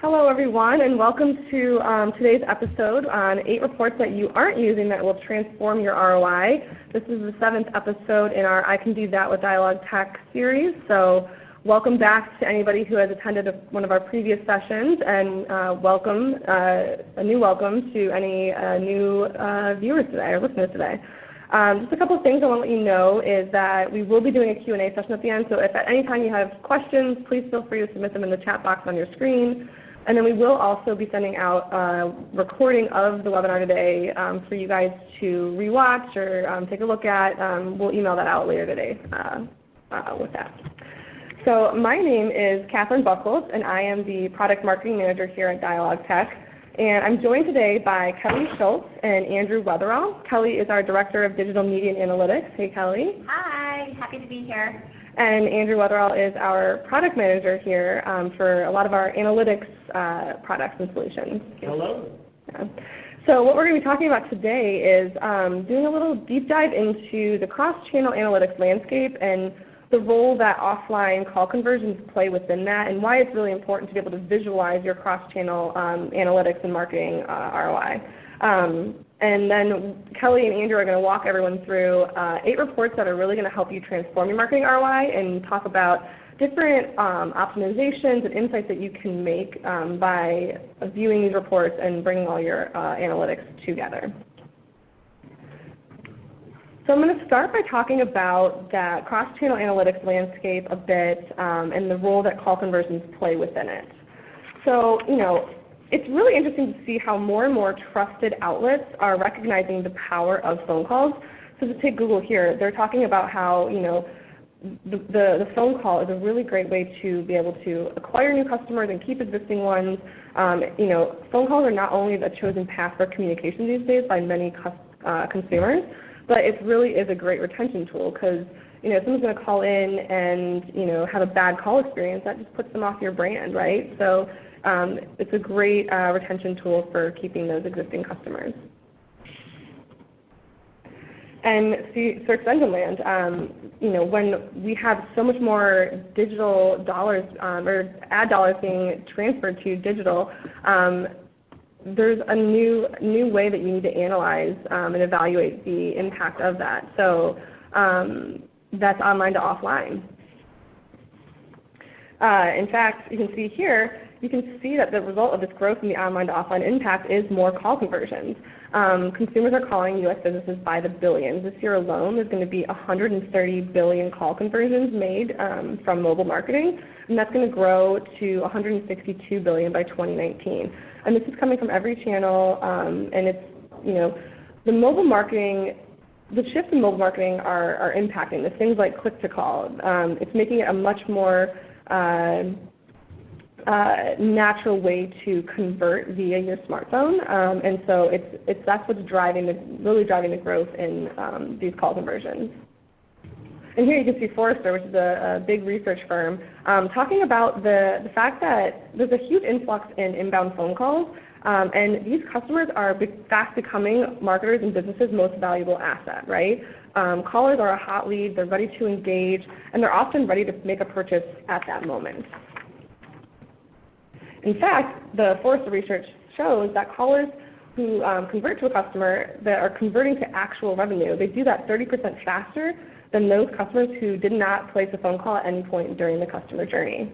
Hello, everyone, and welcome to today's episode on 8 reports that you aren't using that will transform your ROI. This is the 7th episode in our I Can Do That with DialogTech series. So welcome back to anybody who has attended one of our previous sessions, and a new welcome to any new viewers today or listeners today. Just a couple of things I want to let you know is that we will be doing a Q&A session at the end, so if at any time you have questions, please feel free to submit them in the chat box on your screen. And then we will also be sending out a recording of the webinar today for you guys to rewatch or take a look at. We'll email that out later today with that. So my name is Catherine Buckles, and I am the Product Marketing Manager here at DialogTech. And I'm joined today by Kelly Schultz and Andrew Weatherall. Kelly is our Director of Digital Media and Analytics. Hey, Kelly. Hi, happy to be here. And Andrew Weatherall is our Product Manager here for a lot of our analytics products and solutions. Hello. Yeah. So what we're going to be talking about today is doing a little deep dive into the cross-channel analytics landscape and the role that offline call conversions play within that, and why it's really important to be able to visualize your cross-channel analytics and marketing ROI. And then Kelly and Andrew are going to walk everyone through 8 reports that are really going to help you transform your marketing ROI and talk about different optimizations and insights that you can make by viewing these reports and bringing all your analytics together. So I'm going to start by talking about that cross-channel analytics landscape a bit and the role that call conversions play within it. So, it's really interesting to see how more and more trusted outlets are recognizing the power of phone calls. So to take Google here, they're talking about how the phone call is a really great way to be able to acquire new customers and keep existing ones. Phone calls are not only the chosen path for communication these days by many consumers, but it really is a great retention tool because if someone's going to call in and have a bad call experience, that just puts them off your brand, right? So it's a great retention tool for keeping those existing customers. And search engine land, when we have so much more digital dollars or ad dollars being transferred to digital, there's a new way that you need to analyze and evaluate the impact of that. So that's online to offline. In fact, you can see here, you can see that the result of this growth in the online to offline impact is more call conversions. Consumers are calling U.S. businesses by the billions. This year alone, there's going to be 130 billion call conversions made from mobile marketing, and that's going to grow to 162 billion by 2019. And this is coming from every channel, and it's, the mobile marketing, the shifts in mobile marketing are impacting this. Things like click-to-call. It's making it a much more natural way to convert via your smartphone, and so that's what's really driving the growth in these call conversions. And here you can see Forrester, which is a big research firm, talking about the fact that there's a huge influx in inbound phone calls, and these customers are fast becoming marketers and businesses' most valuable asset, right? Callers are a hot lead, they're ready to engage, and they're often ready to make a purchase at that moment. In fact, the Forrester research shows that callers who convert to a customer that are converting to actual revenue, they do that 30% faster than those customers who did not place a phone call at any point during the customer journey.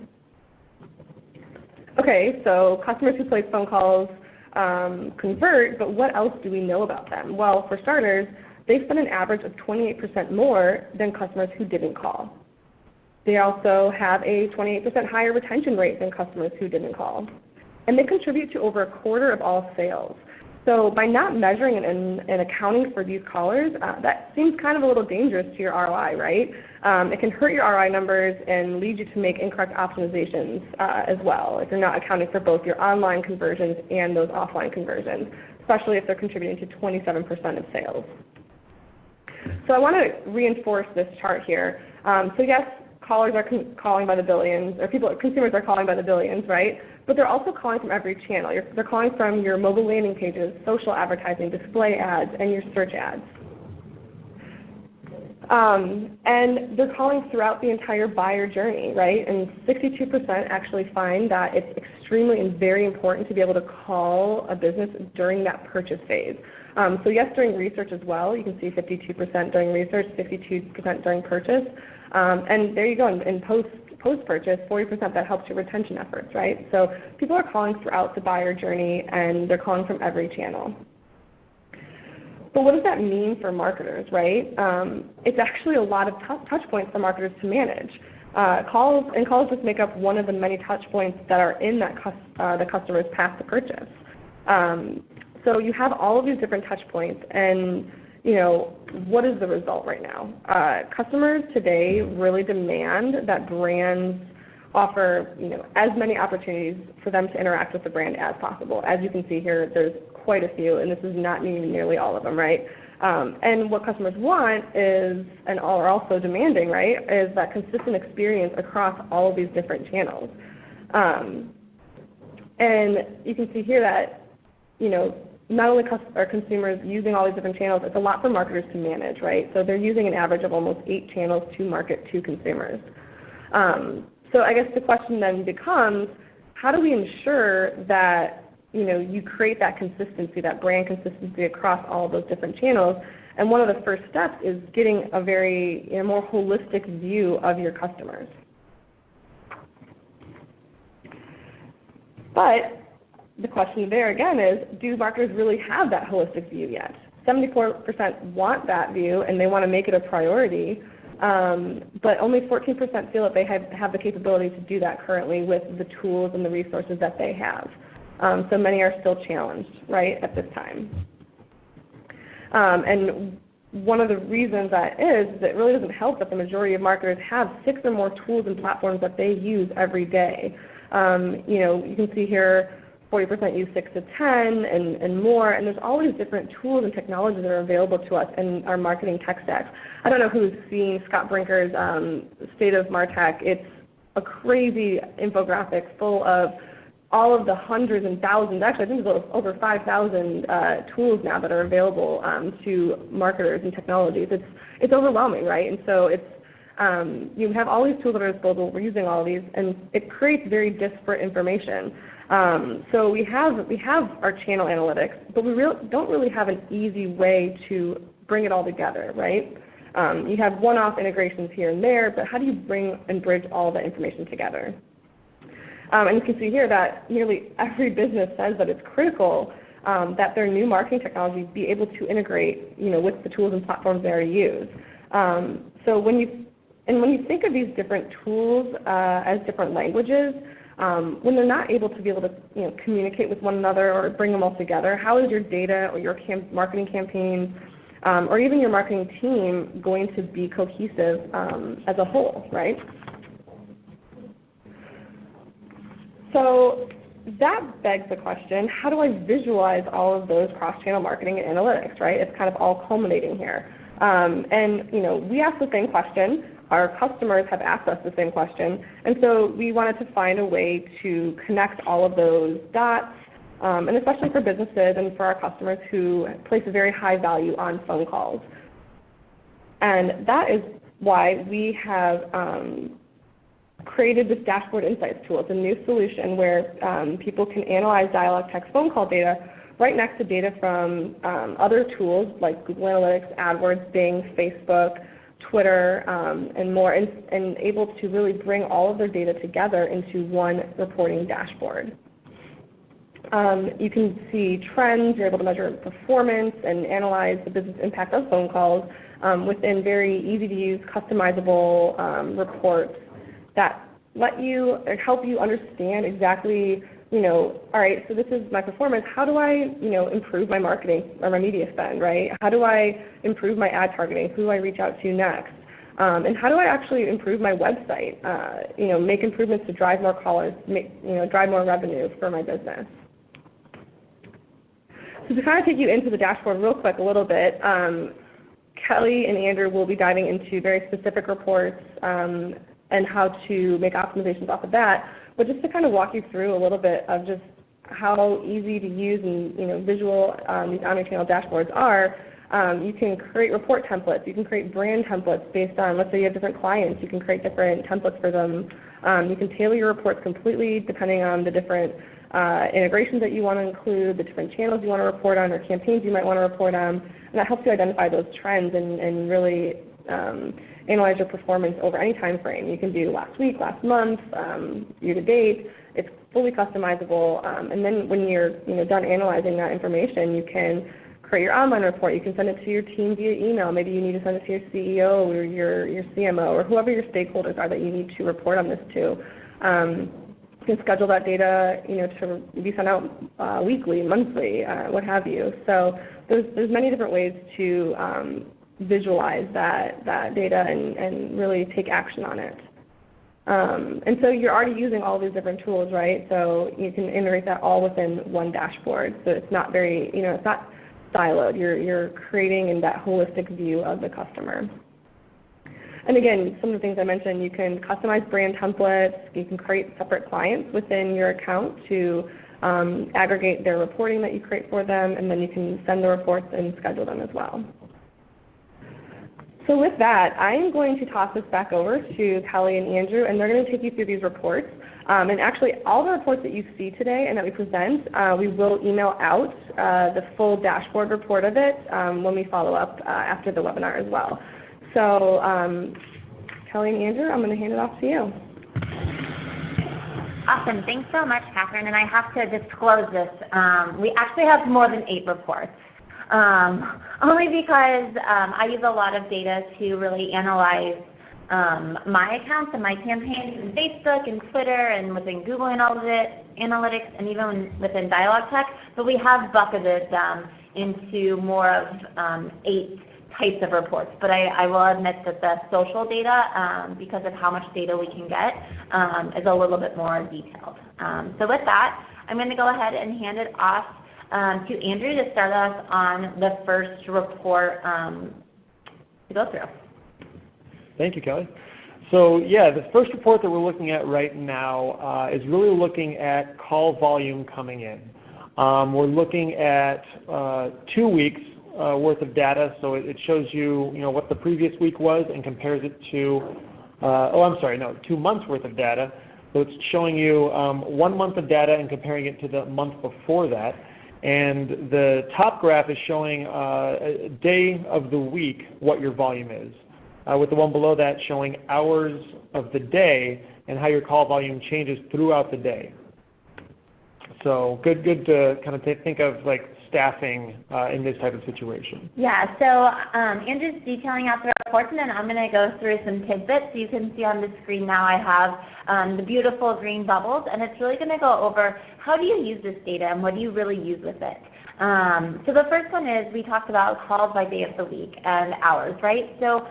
Okay, so customers who place phone calls convert, but what else do we know about them? Well, for starters, they spend an average of 28% more than customers who didn't call. They also have a 28% higher retention rate than customers who didn't call. And they contribute to over a quarter of all sales. So by not measuring and accounting for these callers, that seems kind of a little dangerous to your ROI, right? It can hurt your ROI numbers and lead you to make incorrect optimizations as well if you're not accounting for both your online conversions and those offline conversions, especially if they're contributing to 27% of sales. So I want to reinforce this chart here. So yes, callers are calling by the billions, or consumers are calling by the billions, right? But they're also calling from every channel. They're calling from your mobile landing pages, social advertising, display ads, and your search ads. And they're calling throughout the entire buyer journey, right? And 62% actually find that it's extremely and very important to be able to call a business during that purchase phase. So yes, during research as well. You can see 52% during research, 52% during purchase. And there you go, in post-purchase, 40% that helps your retention efforts, right? So people are calling throughout the buyer journey, and they're calling from every channel. But what does that mean for marketers, right? It's actually a lot of touch points for marketers to manage. Calls just make up one of the many touch points that are in that the customer's path to purchase. So you have all of these different touch points, and what is the result right now? Customers today really demand that brands offer as many opportunities for them to interact with the brand as possible. As you can see here, there's quite a few, and this is not nearly all of them, right? And what customers want is, and are also demanding, right, is that consistent experience across all of these different channels. And you can see here that, not only are consumers using all these different channels, it's a lot for marketers to manage, right? So they're using an average of almost 8 channels to market to consumers. So I guess the question then becomes, how do we ensure that you create that consistency, that brand consistency across all of those different channels? And one of the first steps is getting a very more holistic view of your customers. But the question there again is, do marketers really have that holistic view yet? 74% want that view and they want to make it a priority, but only 14% feel that they have the capability to do that currently with the tools and the resources that they have. So many are still challenged, right, at this time. And one of the reasons that is that it really doesn't help that the majority of marketers have 6 or more tools and platforms that they use every day. You can see here 40% use 6 to 10 and more, and there's all these different tools and technologies that are available to us in our marketing tech stacks. I don't know who's seen Scott Brinker's State of Martech. It's a crazy infographic full of all of the hundreds and thousands, actually I think there's over 5,000 tools now that are available to marketers and technologies. It's overwhelming, right? And so you have all these tools at our disposal, we're using all of these, and it creates very disparate information. So we have our channel analytics, but we don't really have an easy way to bring it all together, right? You have one-off integrations here and there, but how do you bring and bridge all the information together? And you can see here that nearly every business says that it's critical that their new marketing technology be able to integrate, with the tools and platforms they already use. So when you think of these different tools as different languages, when they're not able to communicate with one another or bring them all together, how is your data or your marketing campaigns or even your marketing team going to be cohesive as a whole, right? So that begs the question, how do I visualize all of those cross-channel marketing and analytics, right? It's kind of all culminating here. And we ask the same question. Our customers have asked us the same question. And so we wanted to find a way to connect all of those dots, and especially for businesses and for our customers who place a very high value on phone calls. And that is why we have created this Dashboard Insights tool. It's a new solution where people can analyze DialogTech's phone call data right next to data from other tools like Google Analytics, AdWords, Bing, Facebook, Twitter, and more, and able to really bring all of their data together into one reporting dashboard. You can see trends, you're able to measure performance and analyze the business impact of phone calls within very easy-to-use, customizable reports that help you understand exactly, all right, so this is my performance. How do I, improve my marketing or my media spend, right? How do I improve my ad targeting? Who do I reach out to next? And how do I actually improve my website? Make improvements to drive more callers, drive more revenue for my business. So to kind of take you into the dashboard real quick a little bit, Kelly and Andrew will be diving into very specific reports and how to make optimizations off of that. But just to kind of walk you through a little bit of just how easy to use and visual these omni-channel dashboards are, You can create report templates. You can create brand templates based on, let's say you have different clients. You can create different templates for them. You can tailor your reports completely depending on the different integrations that you want to include, the different channels you want to report on, or campaigns you might want to report on. And that helps you identify those trends and really analyze your performance over any time frame. You can do last week, last month, year to date. It's fully customizable. And then when you're done analyzing that information, you can create your online report. You can send it to your team via email. Maybe you need to send it to your CEO or your CMO or whoever your stakeholders are that you need to report on this to. You can schedule that data to be sent out weekly, monthly, what have you. So there's many different ways to visualize that data and really take action on it. And so you're already using all these different tools, right? So you can integrate that all within one dashboard. So it's not very, it's not siloed. You're creating in that holistic view of the customer. And again, some of the things I mentioned, you can customize brand templates. You can create separate clients within your account to aggregate their reporting that you create for them, and then you can send the reports and schedule them as well. So with that, I'm going to toss this back over to Kelly and Andrew, and they're going to take you through these reports. And actually, all the reports that you see today and that we present, we will email out the full dashboard report of it when we follow up after the webinar as well. So Kelly and Andrew, I'm going to hand it off to you. Awesome. Thanks so much, Catherine. And I have to disclose this. We actually have more than 8 reports. Only because I use a lot of data to really analyze my accounts and my campaigns in Facebook and Twitter and within Google Analytics and even within DialogTech. But we have bucketed them into more of 8 types of reports. But I will admit that the social data, because of how much data we can get, is a little bit more detailed. So with that, I'm going to go ahead and hand it off to Andrew to start us on the first report to go through. Thank you, Kelly. So yeah, the first report that we're looking at right now is really looking at call volume coming in. We're looking at 2 weeks worth of data, so it shows you, what the previous week was and compares it to, 2 months worth of data. So it's showing you 1 month of data and comparing it to the month before that. And the top graph is showing a day of the week what your volume is, with the one below that showing hours of the day and how your call volume changes throughout the day. So good to kind of think of like staffing in this type of situation. Yeah, so Andrew's detailing out the reports, and then I'm going to go through some tidbits. So you can see on the screen now I have the beautiful green bubbles, and it's really going to go over how do you use this data and what do you really use with it. So the first one is we talked about calls by day of the week and hours, right? So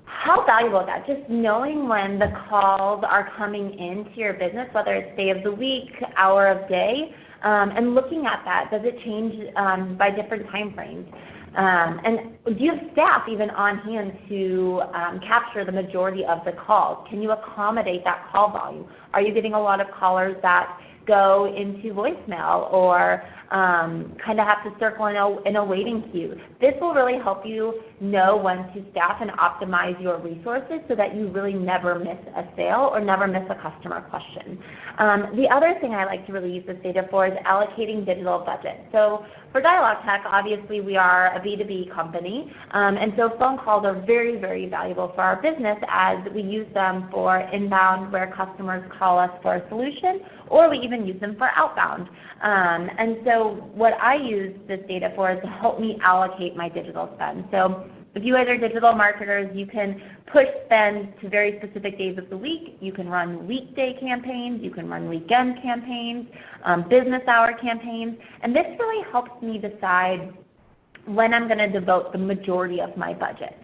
how valuable is that? Just knowing when the calls are coming into your business, whether it's day of the week, hour of day, and looking at that, does it change by different time frames? And do you have staff even on hand to capture the majority of the calls? Can you accommodate that call volume? Are you getting a lot of callers that go into voicemail or kind of have to circle in a waiting queue? This will really help you know when to staff and optimize your resources so that you really never miss a sale or never miss a customer question. The other thing I like to really use this data for is allocating digital budget. So for DialogTech, obviously we are a B2B company, and so phone calls are very, very valuable for our business as we use them for inbound where customers call us for a solution, or we even use them for outbound. And so what I use this data for is to help me allocate my digital spend. So if you guys are digital marketers, you can push spend to very specific days of the week. You can run weekday campaigns. You can run weekend campaigns, business hour campaigns. And this really helps me decide when I'm going to devote the majority of my budget.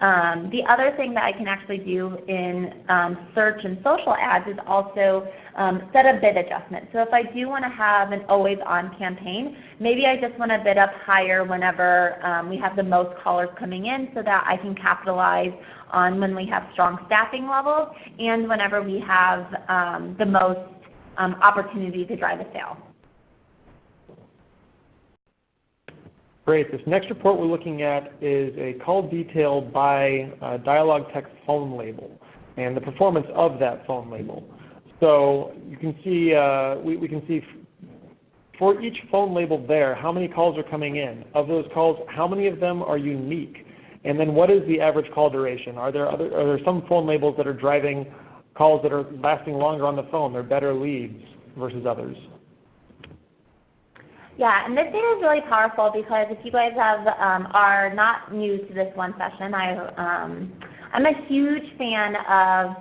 The other thing that I can actually do in search and social ads is also set a bid adjustment. So if I do want to have an always on campaign, maybe I just want to bid up higher whenever we have the most callers coming in so that I can capitalize on when we have strong staffing levels and whenever we have the most opportunity to drive a sale. Great. This next report we're looking at is a call detail by DialogTech phone label and the performance of that phone label. So you can see, we can see for each phone label there how many calls are coming in. Of those calls, how many of them are unique? And then what is the average call duration? Are there some phone labels that are driving calls that are lasting longer on the phone? They're better leads versus others. Yeah, and this data is really powerful because if you guys are not new to this one session, I'm a huge fan of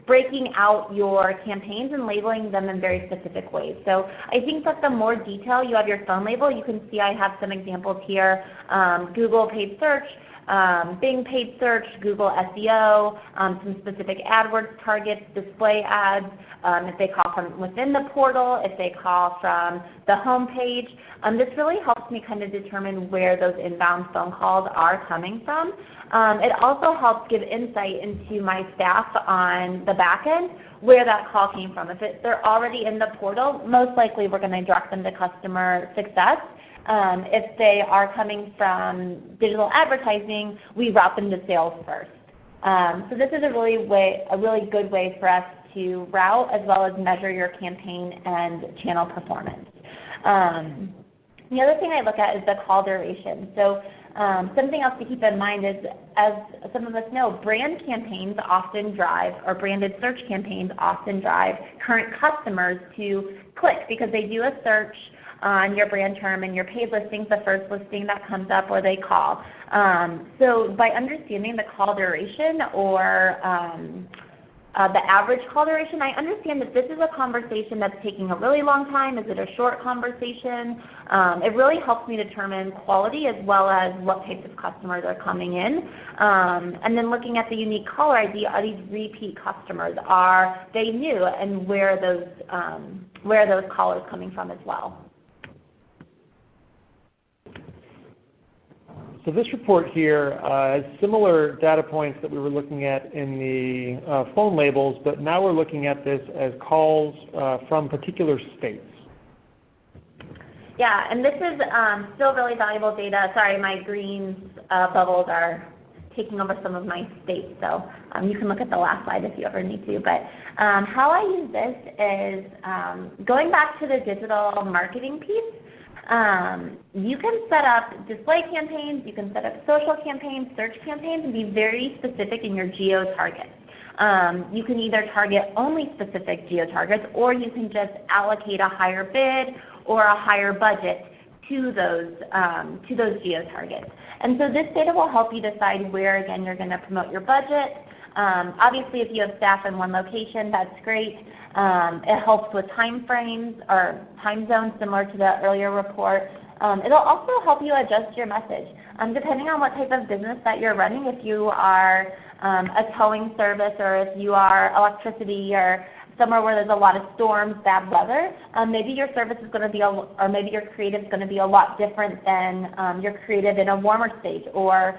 breaking out your campaigns and labeling them in very specific ways. So I think that the more detail you have your phone label, you can see I have some examples here, Google paid search, Bing paid search, Google SEO, some specific AdWords targets, display ads, if they call from within the portal, if they call from the home page. This really helps me kind of determine where those inbound phone calls are coming from. It also helps give insight into my staff on the back end where that call came from. If they're already in the portal, most likely we're going to direct them to customer success. If they are coming from digital advertising, we route them to sales first. So this is a really good way for us to route as well as measure your campaign and channel performance. The other thing I look at is the call duration. So something else to keep in mind is, as some of us know, brand campaigns often drive, or branded search campaigns often drive current customers to click because they do a search on your brand term, and your paid listing's the first listing that comes up or they call. So by understanding the call duration or the average call duration, I understand that this is a conversation that's taking a really long time. Is it a short conversation? It really helps me determine quality as well as what types of customers are coming in. And then looking at the unique caller ID, are these repeat customers? Are they new? And where are those callers coming from as well? So this report here has similar data points that we were looking at in the phone labels, but now we're looking at this as calls from particular states. Yeah, and this is still really valuable data. Sorry, my green bubbles are taking over some of my states, so you can look at the last slide if you ever need to. But how I use this is going back to the digital marketing piece. You can set up display campaigns, you can set up social campaigns, search campaigns, and be very specific in your geo-targets. You can either target only specific geo-targets, or you can just allocate a higher bid or a higher budget to those geo-targets. And so this data will help you decide where, again, you're going to promote your budget. Obviously, if you have staff in one location, that's great. It helps with time frames or time zones, similar to the earlier report. It'll also help you adjust your message. Depending on what type of business that you're running, if you are a towing service or if you are electricity or somewhere where there's a lot of storms, bad weather, maybe your service is going to be, or maybe your creative is going to be a lot different than your creative in a warmer state, or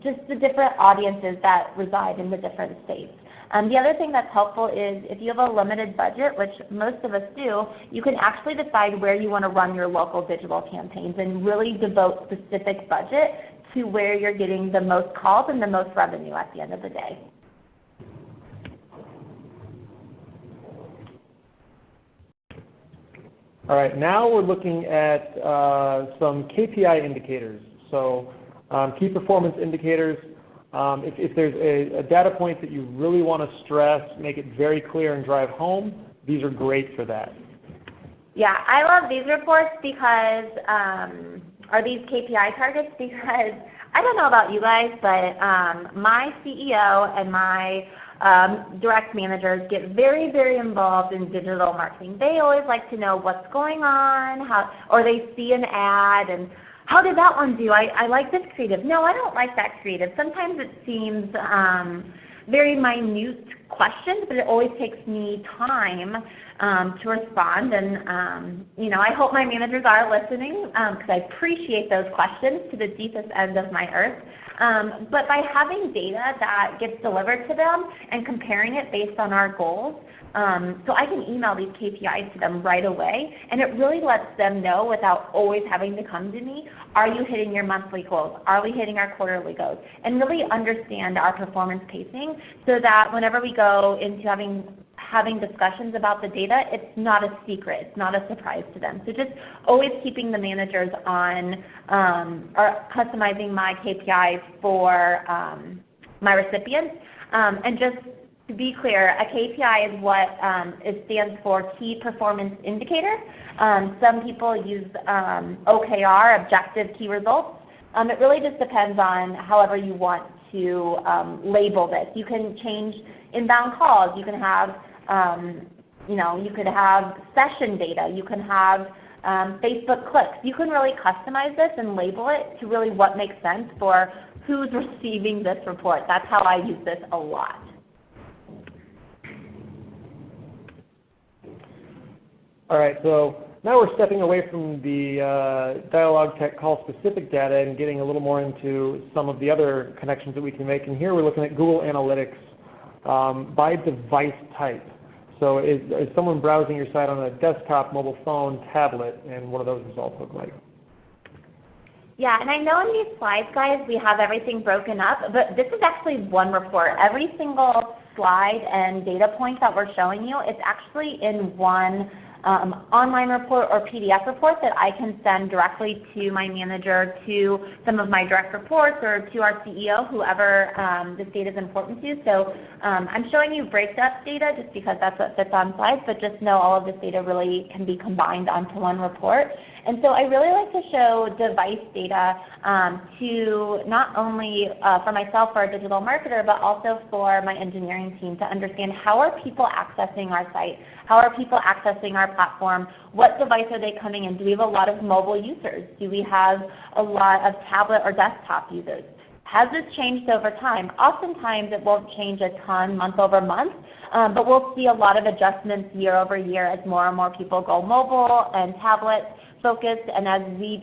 just the different audiences that reside in the different states. The other thing that's helpful is if you have a limited budget, which most of us do, you can actually decide where you want to run your local digital campaigns and really devote specific budget to where you're getting the most calls and the most revenue at the end of the day. All right, now we're looking at some KPI indicators. So key performance indicators. If there's a data point that you really want to stress, make it very clear and drive home, these are great for that. Yeah, I love these reports because, or these KPI targets, because I don't know about you guys, but my CEO and my direct managers get very, very involved in digital marketing. They always like to know what's going on, or they see an ad and how did that one do? I like this creative. No, I don't like that creative. Sometimes it seems very minute questions, but it always takes me time to respond. And I hope my managers are listening because I appreciate those questions to the deepest end of my earth. But by having data that gets delivered to them and comparing it based on our goals, so I can email these KPIs to them right away, and it really lets them know without always having to come to me, are you hitting your monthly goals? Are we hitting our quarterly goals? And really understand our performance pacing so that whenever we go into having discussions about the data, it's not a secret, it's not a surprise to them. So just always keeping the managers on or customizing my KPIs for my recipients. And just to be clear, a KPI is what it stands for Key Performance Indicator. Some people use OKR, Objective Key Results. It really just depends on however you want to label this. You can change inbound calls. You can have, you could have session data. You can have Facebook clicks. You can really customize this and label it to really what makes sense for who's receiving this report. That's how I use this a lot. All right, so now we're stepping away from the DialogTech call-specific data and getting a little more into some of the other connections that we can make. And here we're looking at Google Analytics by device type. So is someone browsing your site on a desktop, mobile phone, tablet, and what do those results look like? Yeah, and I know in these slides, guys, we have everything broken up, but this is actually one report. Every single slide and data point that we're showing you is actually in one online report or PDF report that I can send directly to my manager, to some of my direct reports, or to our CEO, whoever this data is important to. So I'm showing you breakup data just because that's what fits on slides, but just know all of this data really can be combined onto one report. And so I really like to show device data to not only for myself, for a digital marketer, but also for my engineering team to understand how are people accessing our site, how are people accessing our platform, what device are they coming in, do we have a lot of mobile users, do we have a lot of tablet or desktop users. Has this changed over time? Oftentimes it won't change a ton month over month, but we'll see a lot of adjustments year over year as more and more people go mobile and tablet focused, and as we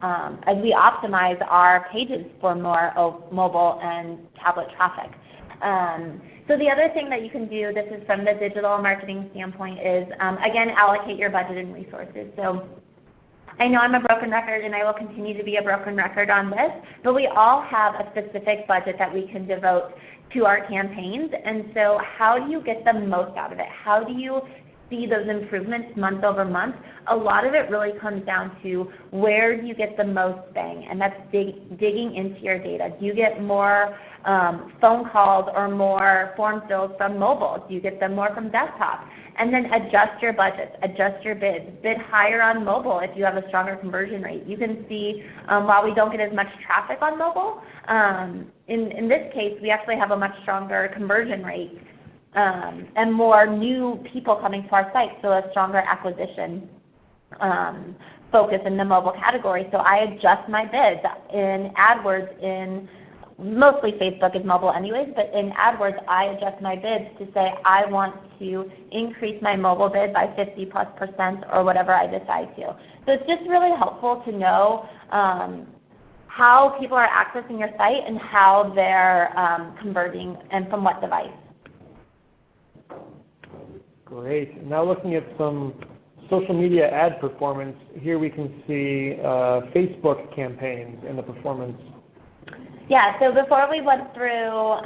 optimize our pages for more mobile and tablet traffic. So the other thing that you can do, this is from the digital marketing standpoint, is again, allocate your budget and resources. So I know I'm a broken record and I will continue to be a broken record on this, but we all have a specific budget that we can devote to our campaigns. And so how do you get the most out of it? How do you see those improvements month over month? A lot of it really comes down to where do you get the most bang, and that's digging into your data. Do you get more phone calls or more form fills from mobile? Do you get them more from desktop? And then adjust your budgets, adjust your bids. Bid higher on mobile if you have a stronger conversion rate. You can see while we don't get as much traffic on mobile, in this case we actually have a much stronger conversion rate and more new people coming to our site, so a stronger acquisition focus in the mobile category. So I adjust my bids in AdWords, in mostly Facebook is mobile anyways, but in AdWords I adjust my bids to say I want to increase my mobile bid by 50+% or whatever I decide to. So it's just really helpful to know how people are accessing your site and how they're converting and from what device. Great. Now looking at some social media ad performance, here we can see Facebook campaigns and the performance. Yeah, so before we went through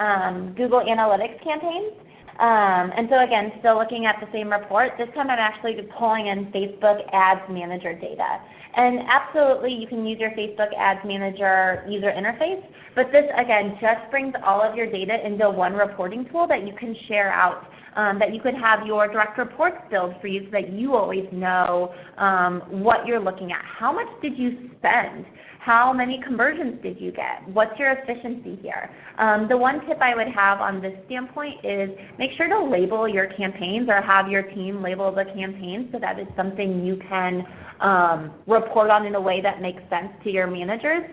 Google Analytics campaigns, and so again, still looking at the same report, this time I'm actually pulling in Facebook Ads Manager data. And absolutely you can use your Facebook Ads Manager user interface, but this again just brings all of your data into one reporting tool that you can share out, that you could have your direct reports build for you so that you always know what you're looking at. How much did you spend? How many conversions did you get? What's your efficiency here? The one tip I would have on this standpoint is make sure to label your campaigns or have your team label the campaigns so that it's something you can report on in a way that makes sense to your managers.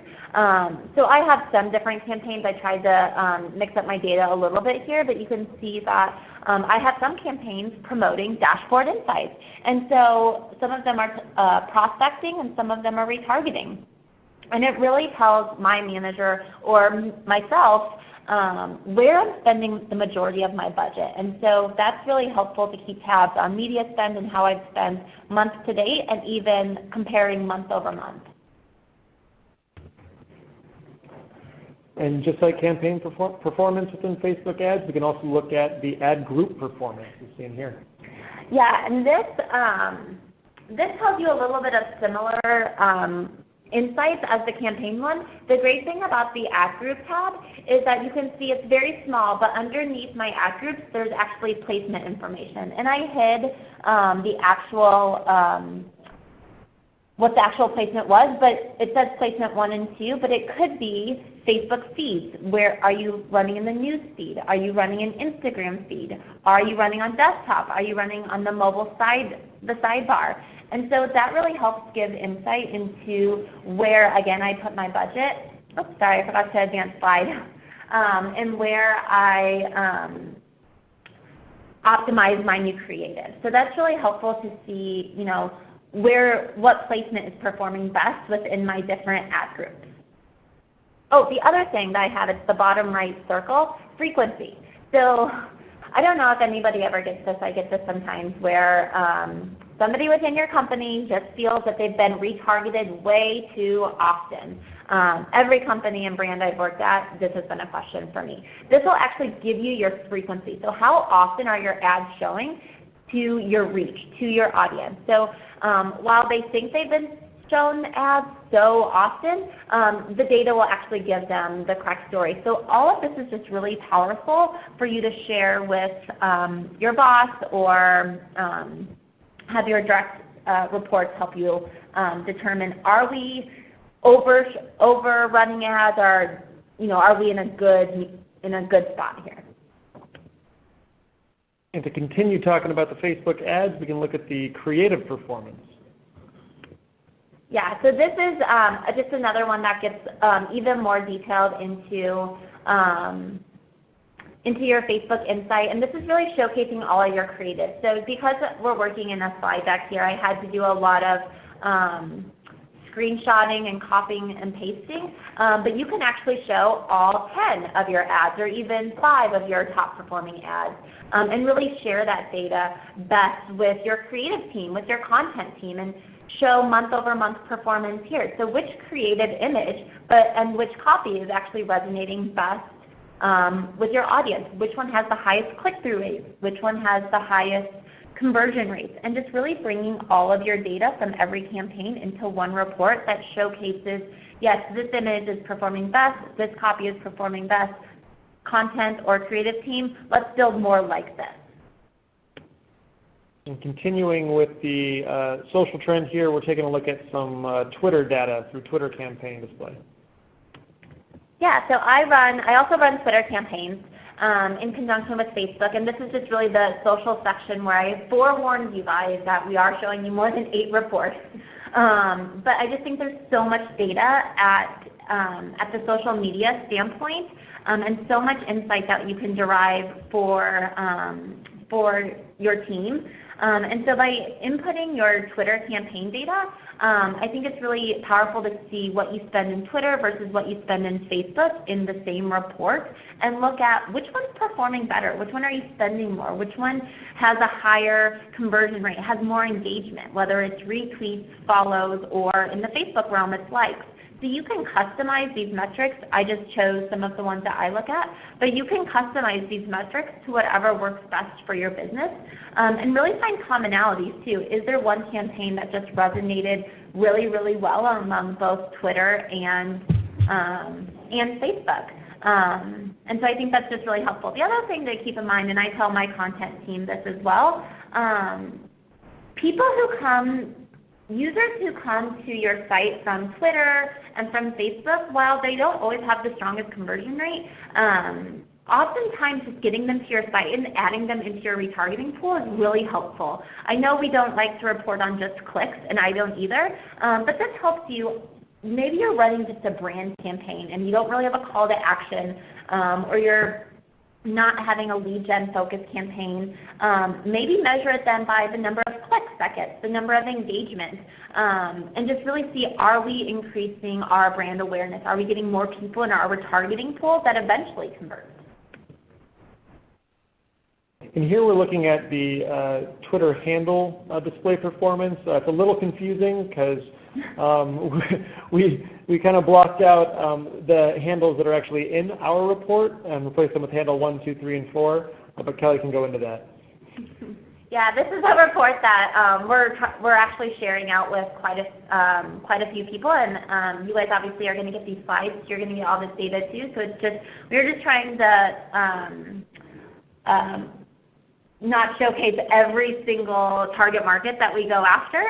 So I have some different campaigns. I tried to mix up my data a little bit here, but you can see that I have some campaigns promoting dashboard insights. And so some of them are prospecting and some of them are retargeting. And it really tells my manager or myself where I'm spending the majority of my budget. And so that's really helpful to keep tabs on media spend and how I've spent month to date and even comparing month over month. And just like campaign performance within Facebook ads, we can also look at the ad group performance you see in here. Yeah, and this tells you a little bit of similar insights as the campaign one. The great thing about the ad group tab is that you can see it's very small, but underneath my ad groups there's actually placement information. And I hid the actual what the actual placement was, but it says placement 1 and 2, but it could be Facebook feeds. Where are you running in the news feed? Are you running an Instagram feed? Are you running on desktop? Are you running on the mobile side, the sidebar? And so that really helps give insight into where, again, I put my budget. Oops, sorry, I forgot to advance slide. And where I optimize my new creative. So that's really helpful to see, you know, what placement is performing best within my different ad groups. Oh, the other thing that I have is the bottom right circle, frequency. So I don't know if anybody ever gets this. I get this sometimes where somebody within your company just feels that they've been retargeted way too often. Every company and brand I've worked at, this has been a question for me. This will actually give you your frequency. So how often are your ads showing to your reach, to your audience? So while they think they've been shown ads so often, the data will actually give them the correct story. So all of this is just really powerful for you to share with your boss or have your direct reports help you determine, are we overrunning ads, or are we in a good spot here? And to continue talking about the Facebook ads, we can look at the creative performance. Yeah, so this is just another one that gets even more detailed into your Facebook Insight, and this is really showcasing all of your creative. So because we're working in a slide deck here, I had to do a lot of screenshotting and copying and pasting, but you can actually show all 10 of your ads or even 5 of your top performing ads and really share that data best with your creative team, with your content team, and show month over month performance here. So which creative image and which copy is actually resonating best with your audience, which one has the highest click-through rates, which one has the highest conversion rates, and just really bringing all of your data from every campaign into one report that showcases, yes, this image is performing best, this copy is performing best, content or creative team, let's build more like this. And continuing with the social trend here, we're taking a look at some Twitter data through Twitter campaign display. Yeah, so I also run Twitter campaigns in conjunction with Facebook, and this is just really the social section where I forewarned you guys that we are showing you more than 8 reports. But I just think there's so much data at the social media standpoint and so much insight that you can derive for your team. And so by inputting your Twitter campaign data, I think it's really powerful to see what you spend in Twitter versus what you spend in Facebook in the same report, and look at which one's performing better, which one are you spending more, which one has a higher conversion rate, has more engagement, whether it's retweets, follows, or in the Facebook realm it's likes. So you can customize these metrics. I just chose some of the ones that I look at, but you can customize these metrics to whatever works best for your business, and really find commonalities too. Is there one campaign that just resonated really, really well among both Twitter and Facebook? And so I think that's just really helpful. The other thing to keep in mind, and I tell my content team this as well, users who come to your site from Twitter and from Facebook, while they don't always have the strongest conversion rate, oftentimes just getting them to your site and adding them into your retargeting pool is really helpful. I know we don't like to report on just clicks, and I don't either, but this helps you. Maybe you're running just a brand campaign and you don't really have a call to action, or you're not having a lead gen focused campaign, maybe measure it then by the number of clicks that gets, the number of engagements, and just really see, are we increasing our brand awareness? Are we getting more people in our retargeting pool that eventually convert? And here we're looking at the Twitter handle display performance. It's a little confusing because we kind of blocked out the handles that are actually in our report and replaced them with handle 1, 2, 3, and 4. But Kelly can go into that. Yeah, this is a report that we're actually sharing out with quite a few people, and you guys obviously are going to get these slides. You're going to get all this data too. So it's just, we're just trying to not showcase every single target market that we go after.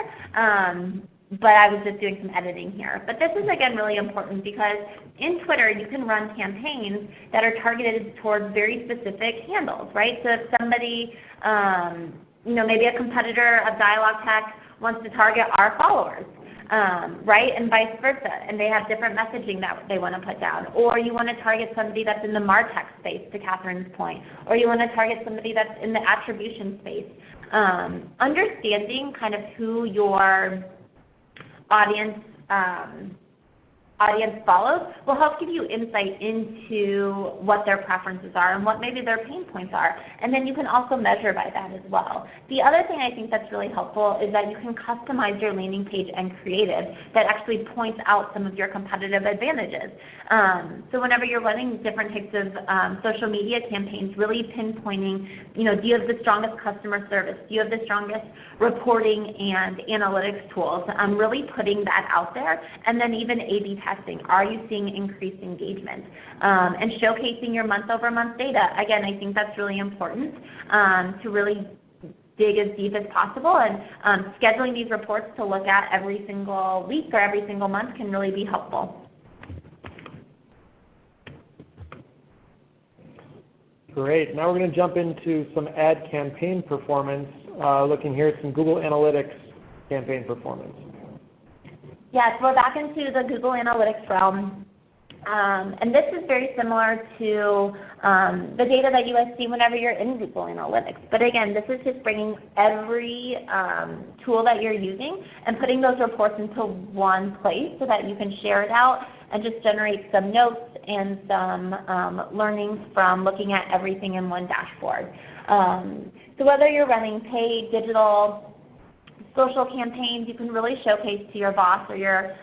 But I was just doing some editing here. But this is, again, really important because in Twitter you can run campaigns that are targeted towards very specific handles, right? So if somebody, maybe a competitor of DialogTech wants to target our followers, right, and vice versa, and they have different messaging that they want to put down. Or you want to target somebody that's in the martech space, to Catherine's point, or you want to target somebody that's in the attribution space. Understanding kind of who your audience follows will help give you insight into what their preferences are and what maybe their pain points are. And then you can also measure by that as well. The other thing I think that's really helpful is that you can customize your landing page and creative that actually points out some of your competitive advantages. So whenever you're running different types of social media campaigns, really pinpointing, do you have the strongest customer service? Do you have the strongest reporting and analytics tools? Really putting that out there, and then even A/B testing. Are you seeing increased engagement? And showcasing your month-over-month data. Again, I think that's really important to really dig as deep as possible, and scheduling these reports to look at every single week or every single month can really be helpful. Great. Now we're going to jump into some ad campaign performance, looking here at some Google Analytics campaign performance. Yes, we're back into the Google Analytics realm. And this is very similar to the data that you guys see whenever you're in Google Analytics. But again, this is just bringing every tool that you're using and putting those reports into one place so that you can share it out and just generate some notes and some learnings from looking at everything in one dashboard. So whether you're running paid, digital, social campaigns, you can really showcase to your boss or your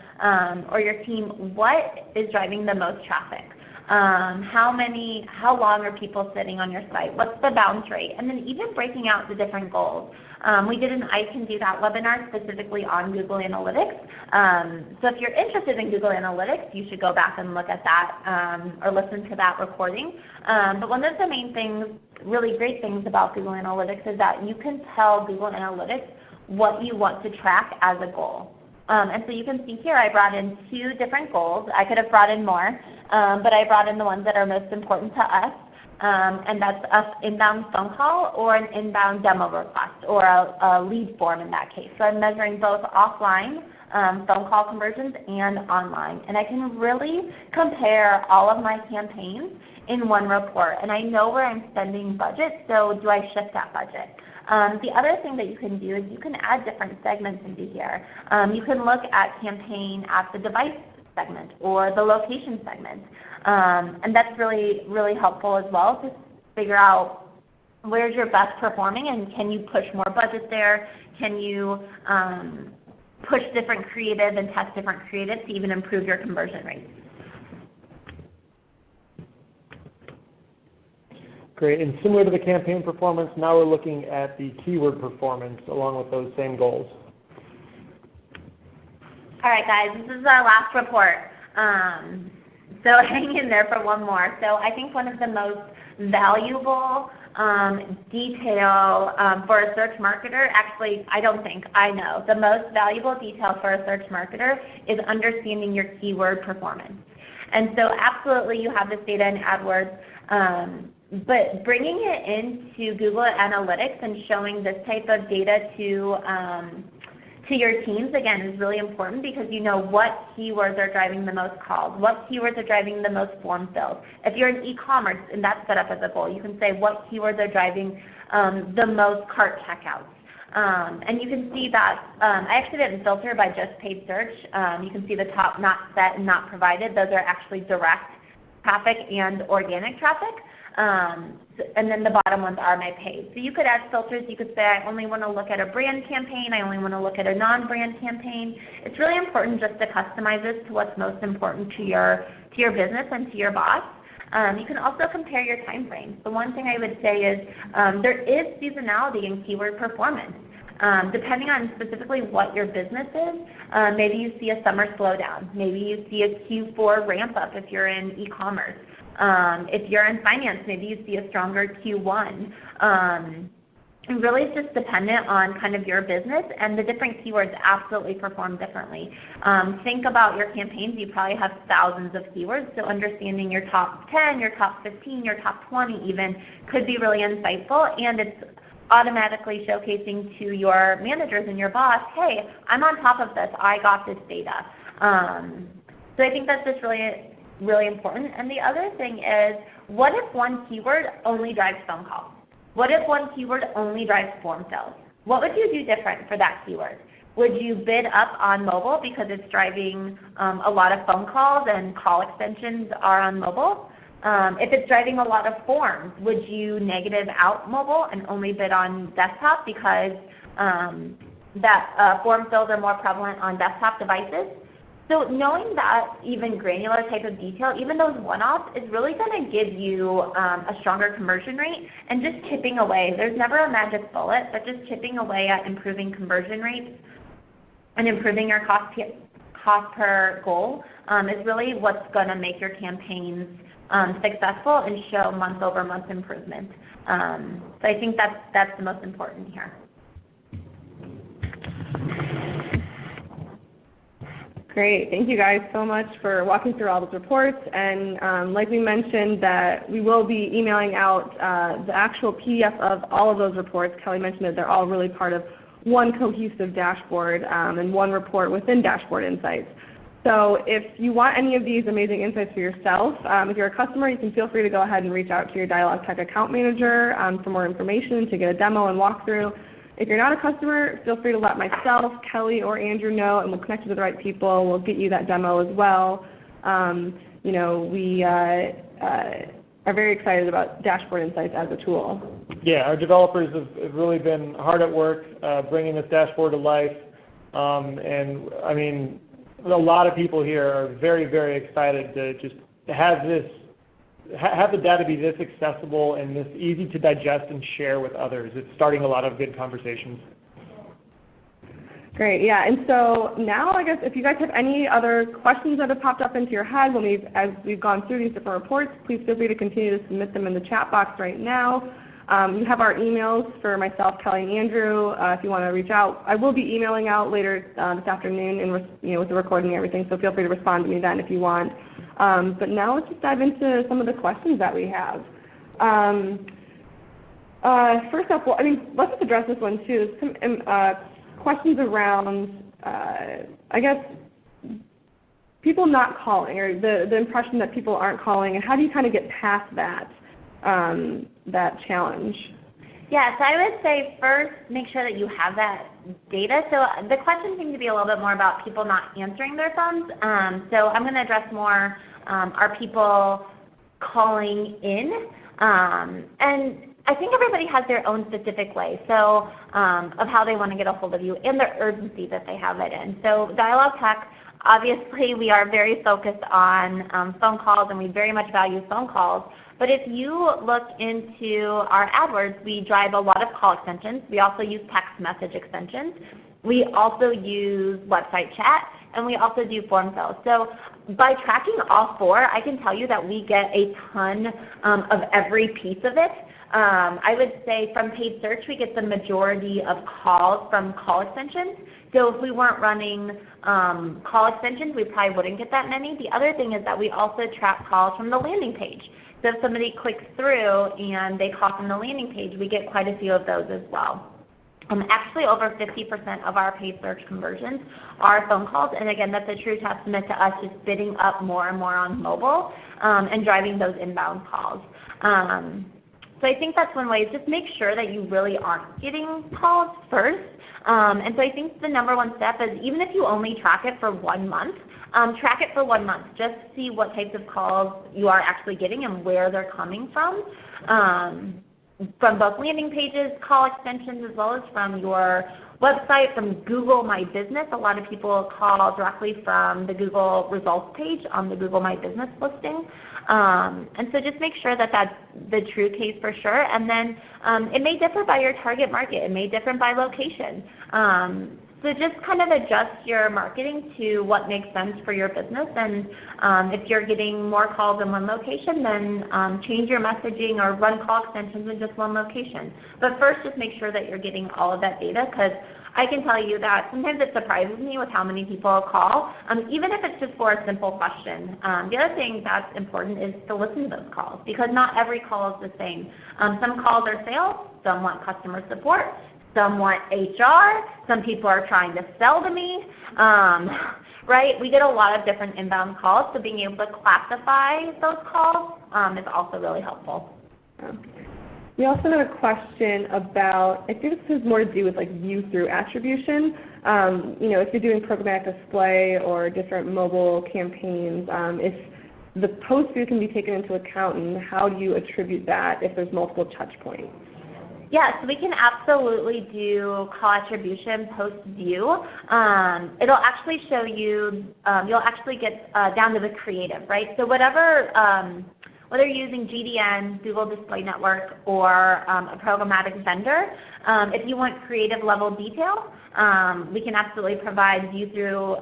team what is driving the most traffic. How long are people sitting on your site? What's the bounce rate? And then even breaking out the different goals. We did an I Can Do That webinar specifically on Google Analytics. So if you're interested in Google Analytics, you should go back and look at that or listen to that recording. But one of the main things, really great things about Google Analytics is that you can tell Google Analytics what you want to track as a goal. And so you can see here I brought in 2 different goals. I could have brought in more, but I brought in the ones that are most important to us, and that's an inbound phone call or an inbound demo request or a lead form in that case. So I'm measuring both offline phone call conversions and online. And I can really compare all of my campaigns in one report. And I know where I'm spending budget, so do I shift that budget? The other thing that you can do is you can add different segments into here. You can look at campaign at the device segment or the location segment. And that's really, really helpful as well to figure out where's your best performing and can you push more budget there? Can you push different creative and test different creative to even improve your conversion rates? Great, and similar to the campaign performance, now we're looking at the keyword performance along with those same goals. All right, guys, this is our last report. So hang in there for one more. So I think one of the most valuable detail for a search marketer, actually I know, the most valuable detail for a search marketer is understanding your keyword performance. And so absolutely you have this data in AdWords, but bringing it into Google Analytics and showing this type of data to to your teams, again, is really important because you know what keywords are driving the most calls, what keywords are driving the most form fills. If you're in e-commerce and that's set up as a goal, you can say what keywords are driving the most cart checkouts. And you can see that, I actually didn't filter by just paid search. You can see the top not set and not provided. Those are actually direct traffic and organic traffic. And then the bottom ones are my paid. So you could add filters. You could say I only want to look at a brand campaign. I only want to look at a non-brand campaign. It's really important just to customize this to what's most important to your business and to your boss. You can also compare your time frames. The one thing I would say is there is seasonality in keyword performance. Depending on specifically what your business is, maybe you see a summer slowdown. Maybe you see a Q4 ramp up if you're in e-commerce. If you're in finance, maybe you see a stronger Q1. And really it's just dependent on kind of your business, and the different keywords absolutely perform differently. Think about your campaigns. You probably have thousands of keywords, so understanding your top 10, your top 15, your top 20 even could be really insightful, and it's automatically showcasing to your managers and your boss, hey, I'm on top of this. I got this data. So I think that's just really important. And the other thing is, what if one keyword only drives phone calls? What if one keyword only drives form fills? What would you do different for that keyword? Would you bid up on mobile because it's driving a lot of phone calls and call extensions are on mobile? If it's driving a lot of forms, would you negative out mobile and only bid on desktop because form fills are more prevalent on desktop devices? So knowing that even granular type of detail, even those one-offs, is really going to give you a stronger conversion rate, and just chipping away. There's never a magic bullet, but just chipping away at improving conversion rates and improving your cost per goal is really what's going to make your campaigns successful and show month-over-month improvement. So I think that's the most important here. Great. Thank you guys so much for walking through all those reports. And like we mentioned, that we will be emailing out the actual PDF of all of those reports. Kelly mentioned that they're all really part of one cohesive dashboard and one report within Dashboard Insights. So if you want any of these amazing insights for yourself, if you're a customer, you can feel free to go ahead and reach out to your DialogTech account manager for more information, to get a demo and walkthrough. If you're not a customer, feel free to let myself, Kelly, or Andrew know, and we'll connect you to the right people. We'll get you that demo as well. You know, we are very excited about Dashboard Insights as a tool. Yeah, our developers have really been hard at work bringing this dashboard to life. And I mean, a lot of people here are very, very excited to just have the data be this accessible and this easy to digest and share with others. It's starting a lot of good conversations. Great, yeah. And so now I guess if you guys have any other questions that have popped up into your head as we've gone through these different reports, please feel free to continue to submit them in the chat box right now. You have our emails for myself, Kelly, and Andrew if you want to reach out. I will be emailing out later this afternoon and with the recording and everything, so feel free to respond to me then if you want. But now let's just dive into some of the questions that we have. First up, well, I mean, let's just address this one too. Some questions around, I guess, people not calling, or the impression that people aren't calling, and how do you kind of get past that challenge? Yeah, so I would say first make sure that you have that data. So the questions seem to be a little bit more about people not answering their phones. So I'm going to address more are people calling in? And I think everybody has their own specific way of how they want to get a hold of you and the urgency that they have it in. So DialogTech, obviously we are very focused on phone calls, and we very much value phone calls. But if you look into our AdWords, we drive a lot of call extensions. We also use text message extensions. We also use website chat, and we also do form fills. So by tracking all four, I can tell you that we get a ton of every piece of it. I would say from paid search, we get the majority of calls from call extensions. So if we weren't running call extensions, we probably wouldn't get that many. The other thing is that we also track calls from the landing page. So if somebody clicks through and they call from the landing page, we get quite a few of those as well. Actually, over 50% of our paid search conversions are phone calls, and again, that's a true testament to us just bidding up more and more on mobile and driving those inbound calls. So I think that's one way, is just make sure that you really aren't getting calls first. And so I think the number one step is, even if you only track it for 1 month, track it for 1 month. Just see what types of calls you are actually getting and where they're coming from both landing pages, call extensions, as well as from your website, from Google My Business. A lot of people call directly from the Google results page on the Google My Business listing. And so just make sure that that's the true case for sure. And then it may differ by your target market. It may differ by location. So just kind of adjust your marketing to what makes sense for your business. And if you're getting more calls in one location, then change your messaging or run call extensions in just one location. But first, just make sure that you're getting all of that data, because I can tell you that sometimes it surprises me with how many people call, even if it's just for a simple question. The other thing that's important is to listen to those calls, because not every call is the same. Some calls are sales, some want customer support, some want HR, some people are trying to sell to me, right? We get a lot of different inbound calls, so being able to classify those calls is also really helpful. We also have a question about, I think this has more to do with like view-through attribution. If you're doing programmatic display or different mobile campaigns, if the post view can be taken into account, and how do you attribute that if there's multiple touch points? Yeah, so we can absolutely do call attribution post-view. It'll actually show you, you'll actually get down to the creative, right? So whether you're using GDN, Google Display Network, or a programmatic vendor, if you want creative level detail, we can absolutely provide view-through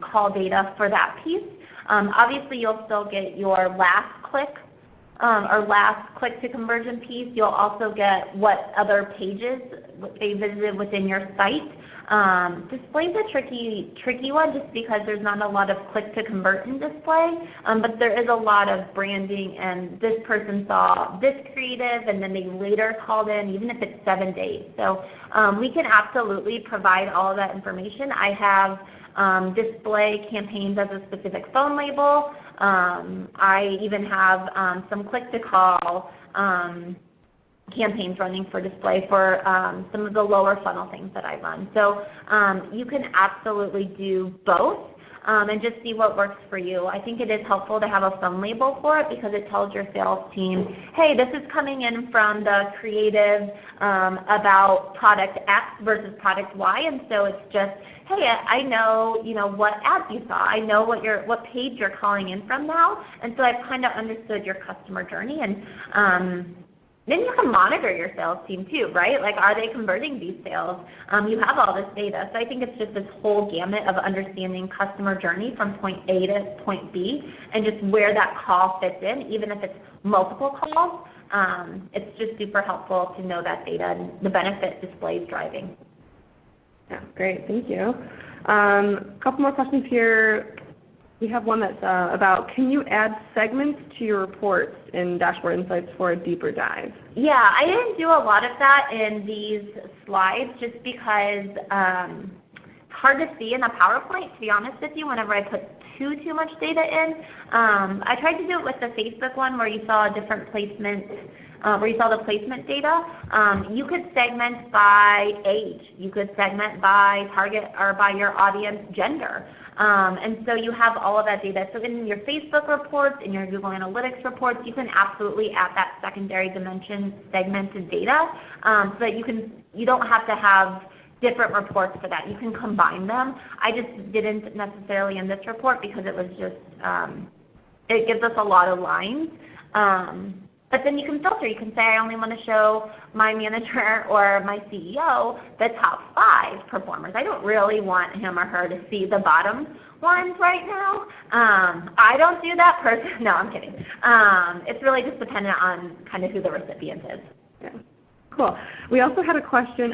call data for that piece. Obviously, you'll still get your last click or last click to conversion piece. You'll also get what other pages they visited within your site. Display's a tricky one, just because there's not a lot of click to convert in display, but there is a lot of branding, and this person saw this creative and then they later called in, even if it's 7 days. So we can absolutely provide all of that information. I have display campaigns as a specific phone label. I even have some click-to-call campaigns running for display for some of the lower funnel things that I run. So you can absolutely do both and just see what works for you. I think it is helpful to have a phone label for it, because it tells your sales team, hey, this is coming in from the creative about product X versus product Y, and so it's just, hey, I know what ads you saw. I know what page you're calling in from now, and so I've kind of understood your customer journey. And then you can monitor your sales team too, right? Like, are they converting these sales? You have all this data. So I think it's just this whole gamut of understanding customer journey from point A to point B, and just where that call fits in, even if it's multiple calls. It's just super helpful to know that data and the benefit display is driving. Yeah, great, thank you. A couple more questions here. We have one that's about, can you add segments to your reports in Dashboard Insights for a deeper dive? Yeah, I didn't do a lot of that in these slides, just because it's hard to see in a PowerPoint, to be honest with you, whenever I put too much data in. I tried to do it with the Facebook one, where you saw a different placement, where you saw the placement data. You could segment by age. You could segment by target or by your audience gender. And so you have all of that data. So in your Facebook reports, in your Google Analytics reports, you can absolutely add that secondary dimension segmented data, so that you don't have to have different reports for that. You can combine them. I just didn't necessarily in this report, because it was just, it gives us a lot of lines. But then you can filter. You can say, I only want to show my manager or my CEO the top 5 performers. I don't really want him or her to see the bottom ones right now. I don't do that person. No, I'm kidding. It's really just dependent on kind of who the recipient is. Yeah. Cool. We also had a question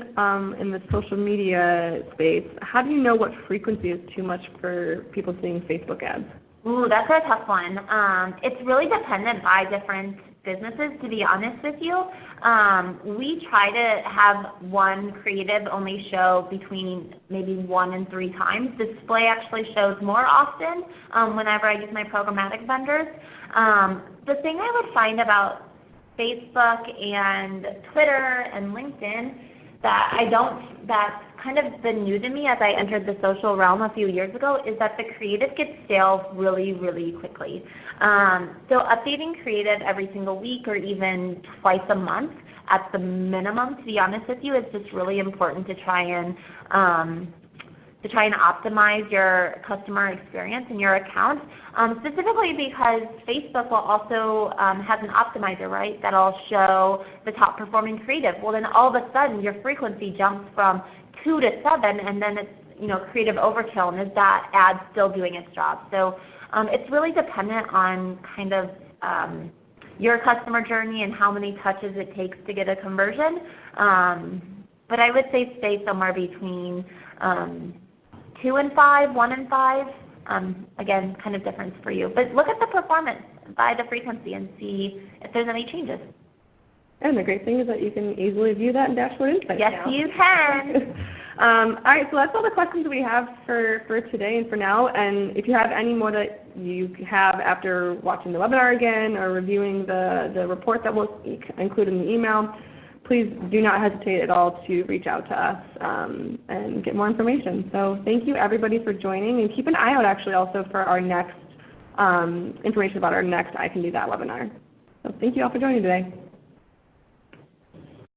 in the social media space. How do you know what frequency is too much for people seeing Facebook ads? Ooh, that's a tough one. It's really dependent by different businesses, to be honest with you. We try to have one creative only show between maybe 1 and 3 times. Display actually shows more often whenever I use my programmatic vendors. The thing I would find about Facebook and Twitter and LinkedIn that's kind of been new to me as I entered the social realm a few years ago is that the creative gets stale really, really quickly. So updating creative every single week or even twice a month at the minimum, to be honest with you, is just really important to try and optimize your customer experience in your account, specifically because Facebook will also has an optimizer, right, that'll show the top performing creative. Well, then all of a sudden your frequency jumps from 2 to 7, and then it's creative overkill, and is that ad still doing its job? So it's really dependent on kind of your customer journey and how many touches it takes to get a conversion. But I would say stay somewhere between 2 and 5, 1 and 5. Again, kind of difference for you. But look at the performance by the frequency and see if there's any changes. And the great thing is that you can easily view that in Dashboard Insights Yes, now. you can. All right, so that's all the questions we have for today and for now. And if you have any more that you have after watching the webinar again or reviewing the report that we'll include in the email, please do not hesitate at all to reach out to us and get more information. So thank you everybody for joining, and keep an eye out actually also for our next information about our next I Can Do That webinar. So thank you all for joining today.